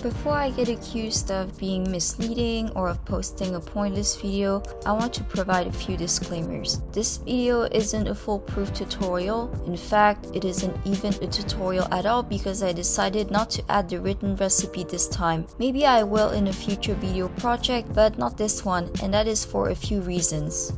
Before I get accused of being misleading or of posting a pointless video, I want to provide a few disclaimers. This video isn't a foolproof tutorial. In fact, it isn't even a tutorial at all because I decided not to add the written recipe this time. Maybe I will in a future video project, but not this one, and that is for a few reasons.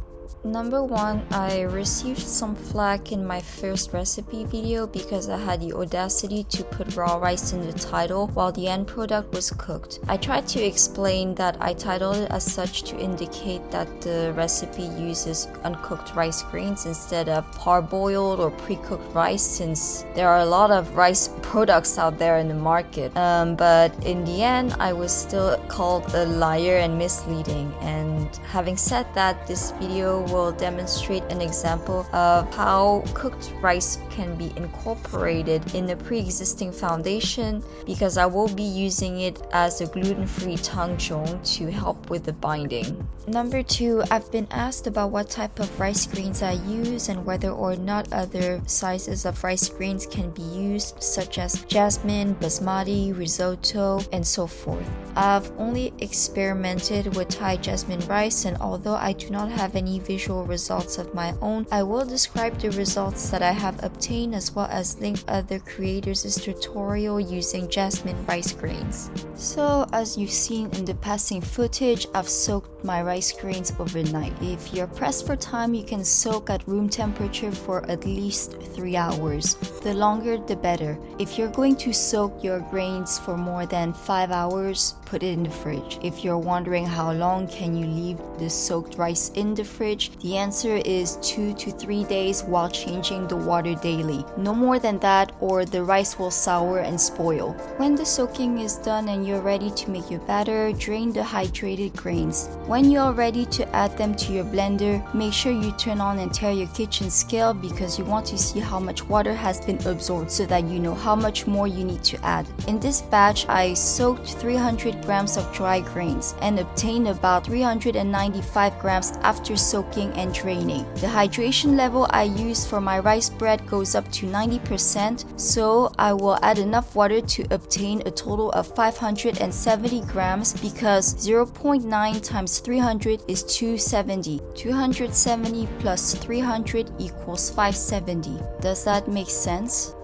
Number one, I received some flack in my first recipe video because I had the audacity to put raw rice in the title while the end product was cooked. I tried to explain that I titled it as such to indicate that the recipe uses uncooked rice grains instead of parboiled or pre-cooked rice, since there are a lot of rice products out there in the market. But in the end, I was still called a liar and misleading. And having said that, this video will demonstrate an example of how cooked rice can be incorporated in a pre-existing foundation, because I will be using it as a gluten-free tangjong to help with the binding. Number two, I've been asked about what type of rice grains I use and whether or not other sizes of rice grains can be used, such as jasmine, basmati, risotto, and so forth. I've only experimented with Thai jasmine rice, and although I do not have any visual results of my own, I will describe the results that I have obtained as well as link other creators' tutorial using jasmine rice grains. So, as you've seen in the passing footage, I've soaked my rice grains overnight. If you're pressed for time, you can soak at room temperature for at least 3 hours. The longer the better. If you're going to soak your grains for more than 5 hours, put it in the fridge. If you're wondering how long can you leave the soaked rice in the fridge, the answer is 2 to 3 days while changing the water daily. No more than that, or the rice will sour and spoil. When the soaking is done and you're ready to make your batter, drain the hydrated grains. When you're ready to add them to your blender, make sure you turn on and tare your kitchen scale because you want to see how much water has been absorbed so that you know how much more you need to add. In this batch, I soaked 300 grams of dry grains and obtained about 395 grams after soaking and draining. The hydration level I use for my rice bread goes up to 90%, so I will add enough water to obtain a total of 570 grams because 0.9 times 300 is 270. 270 plus 300 equals 570. Does that make sense?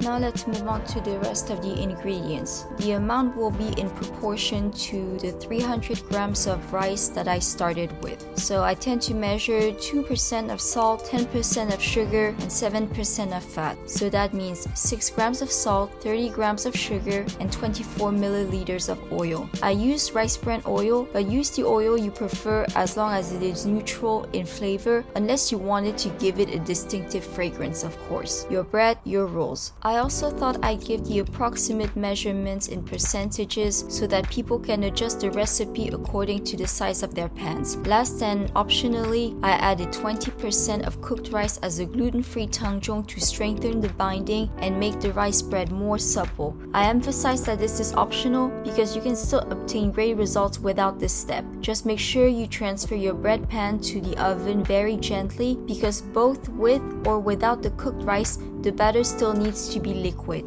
Now let's move on to the rest of the ingredients. The amount will be in proportion to the 300 grams of rice that I started with. So I tend to measure 2% of salt, 10% of sugar, and 7% of fat. So that means 6 grams of salt, 30 grams of sugar, and 24 milliliters of oil. I use rice bran oil, but use the oil you prefer as long as it is neutral in flavor, unless you wanted to give it a distinctive fragrance, of course. Your bread, your rules. I also thought I'd give the approximate measurements in percentages so that people can adjust the recipe according to the size of their pans. Last and optionally, I added 20% of cooked rice as a gluten-free tangjong to strengthen the binding and make the rice bread more supple. I emphasize that this is optional because you can still obtain great results without this step. Just make sure you transfer your bread pan to the oven very gently because both with or without the cooked rice, the batter still needs to be liquid.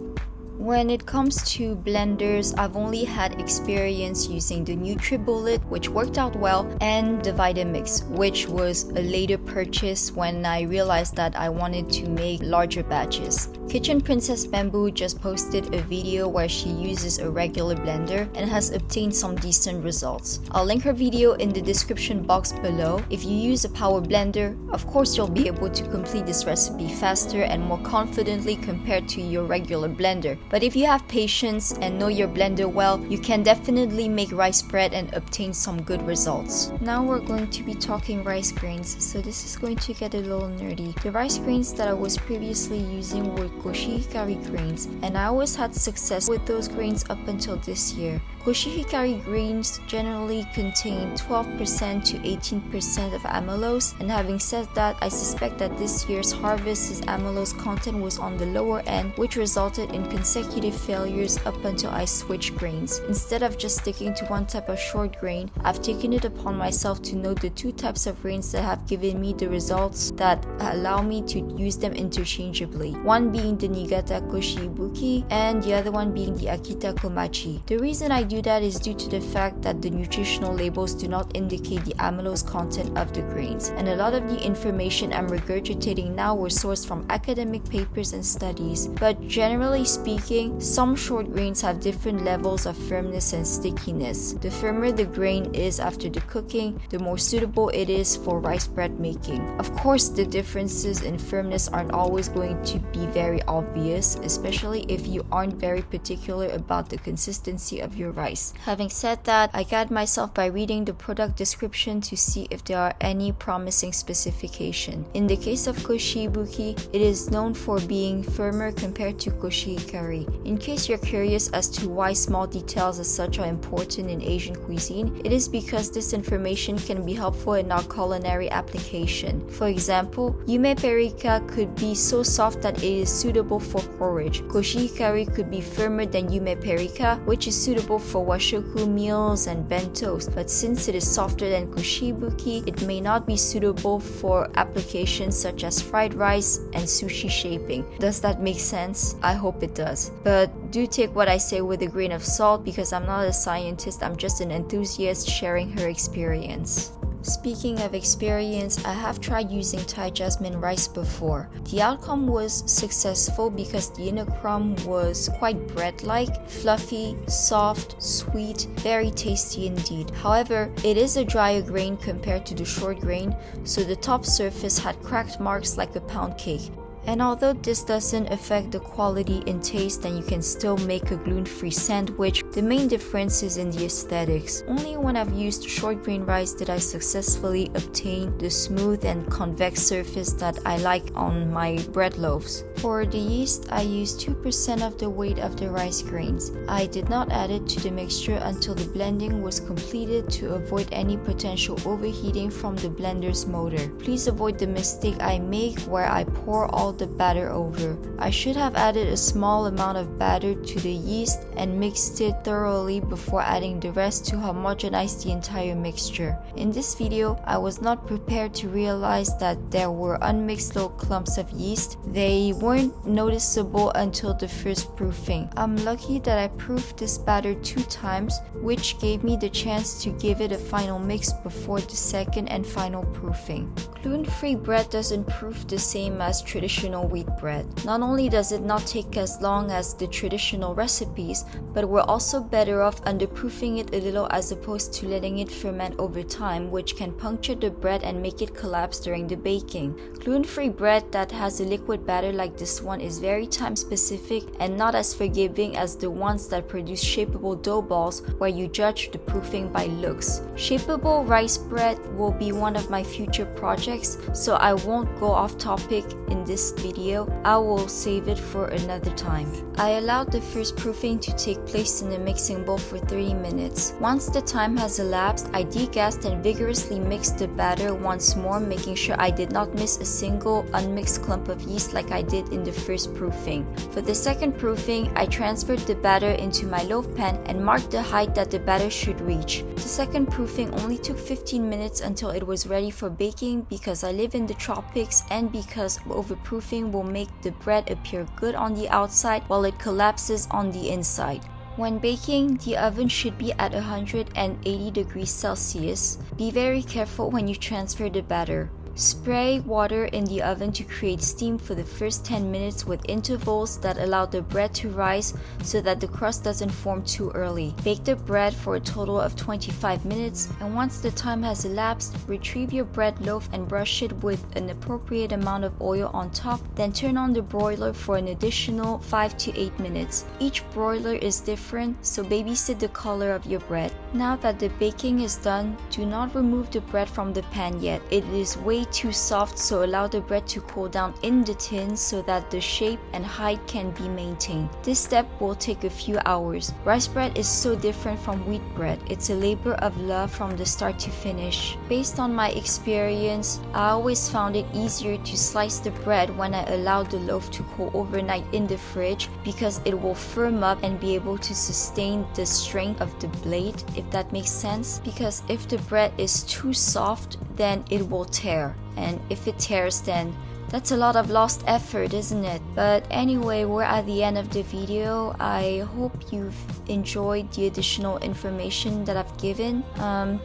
When it comes to blenders, I've only had experience using the NutriBullet, which worked out well, and the Vitamix, which was a later purchase when I realized that I wanted to make larger batches. Kitchen Princess Bamboo just posted a video where she uses a regular blender and has obtained some decent results. I'll link her video in the description box below. If you use a power blender, of course you'll be able to complete this recipe faster and more confidently compared to your regular blender. But if you have patience and know your blender well, you can definitely make rice bread and obtain some good results. Now we're going to be talking rice grains, so this is going to get a little nerdy. The rice grains that I was previously using were Koshi Hikari grains, and I always had success with those grains up until this year. Koshi Hikari grains generally contain 12% to 18% of amylose, and having said that, I suspect that this year's harvest's amylose content was on the lower end, which resulted in consecutive consecutive failures up until I switched grains. Instead of just sticking to one type of short grain, I've taken it upon myself to know the two types of grains that have given me the results that allow me to use them interchangeably. One being the Niigata Koshiibuki and the other one being the Akita Komachi. The reason I do that is due to the fact that the nutritional labels do not indicate the amylose content of the grains, and a lot of the information I'm regurgitating now were sourced from academic papers and studies. But generally speaking, some short grains have different levels of firmness and stickiness. The firmer the grain is after the cooking, the more suitable it is for rice bread making. Of course, the differences in firmness aren't always going to be very obvious, especially if you aren't very particular about the consistency of your rice. Having said that, I guide myself by reading the product description to see if there are any promising specifications. In the case of Koshiibuki, it is known for being firmer compared to Koshihikari. In case you're curious as to why small details as such are important in Asian cuisine, it is because this information can be helpful in our culinary application. For example, Yume Perika could be so soft that it is suitable for porridge. Koshihikari could be firmer than Yume Perika, which is suitable for washoku meals and bentos, but since it is softer than Koshiibuki, it may not be suitable for applications such as fried rice and sushi shaping. Does that make sense? I hope it does. But do take what I say with a grain of salt because I'm not a scientist, I'm just an enthusiast sharing her experience. Speaking of experience, I have tried using Thai jasmine rice before. The outcome was successful because the inner crumb was quite bread-like, fluffy, soft, sweet, very tasty indeed. However, it is a drier grain compared to the short grain, so the top surface had cracked marks like a pound cake. And although this doesn't affect the quality and taste and you can still make a gluten-free sandwich, the main difference is in the aesthetics. Only when I've used short grain rice did I successfully obtain the smooth and convex surface that I like on my bread loaves. For the yeast, I used 2% of the weight of the rice grains. I did not add it to the mixture until the blending was completed to avoid any potential overheating from the blender's motor. Please avoid the mistake I make where I pour all the batter over. I should have added a small amount of batter to the yeast and mixed it thoroughly before adding the rest to homogenize the entire mixture. In this video, I was not prepared to realize that there were unmixed little clumps of yeast. They weren't noticeable until the first proofing. I'm lucky that I proofed this batter 2 times, which gave me the chance to give it a final mix before the second and final proofing. Gluten-free bread doesn't proof the same as traditional wheat bread. Not only does it not take as long as the traditional recipes, but we're also better off underproofing it a little as opposed to letting it ferment over time, which can puncture the bread and make it collapse during the baking. Gluten-free bread that has a liquid batter like this one is very time specific and not as forgiving as the ones that produce shapeable dough balls where you judge the proofing by looks. Shapeable rice bread will be one of my future projects, so I won't go off topic in this video. I will save it for another time. I allowed the first proofing to take place in the mixing bowl for 30 minutes. Once the time has elapsed, I degassed and vigorously mixed the batter once more, making sure I did not miss a single unmixed clump of yeast like I did in the first proofing. For the second proofing, I transferred the batter into my loaf pan and marked the height that the batter should reach. The second proofing only took 15 minutes until it was ready for baking because I live in the tropics and because overproofing will make the bread appear good on the outside while it collapses on the inside. When baking, the oven should be at 180 degrees Celsius. Be very careful when you transfer the batter. Spray water in the oven to create steam for the first 10 minutes with intervals that allow the bread to rise so that the crust doesn't form too early. Bake the bread for a total of 25 minutes, and once the time has elapsed, retrieve your bread loaf and brush it with an appropriate amount of oil on top, then turn on the broiler for an additional 5 to 8 minutes. Each broiler is different, so babysit the color of your bread. Now that the baking is done, do not remove the bread from the pan yet. It is way be too soft, so allow the bread to cool down in the tin so that the shape and height can be maintained. This step will take a few hours. Rice bread is so different from wheat bread. It's a labor of love from the start to finish. Based on my experience, I always found it easier to slice the bread when I allowed the loaf to cool overnight in the fridge because it will firm up and be able to sustain the strength of the blade, if that makes sense. Because if the bread is too soft, then it will tear, and if it tears, then that's a lot of lost effort, isn't it? But anyway, we're at the end of the video. I hope you've enjoyed the additional information that I've given.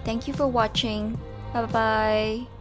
Thank you for watching. Bye bye.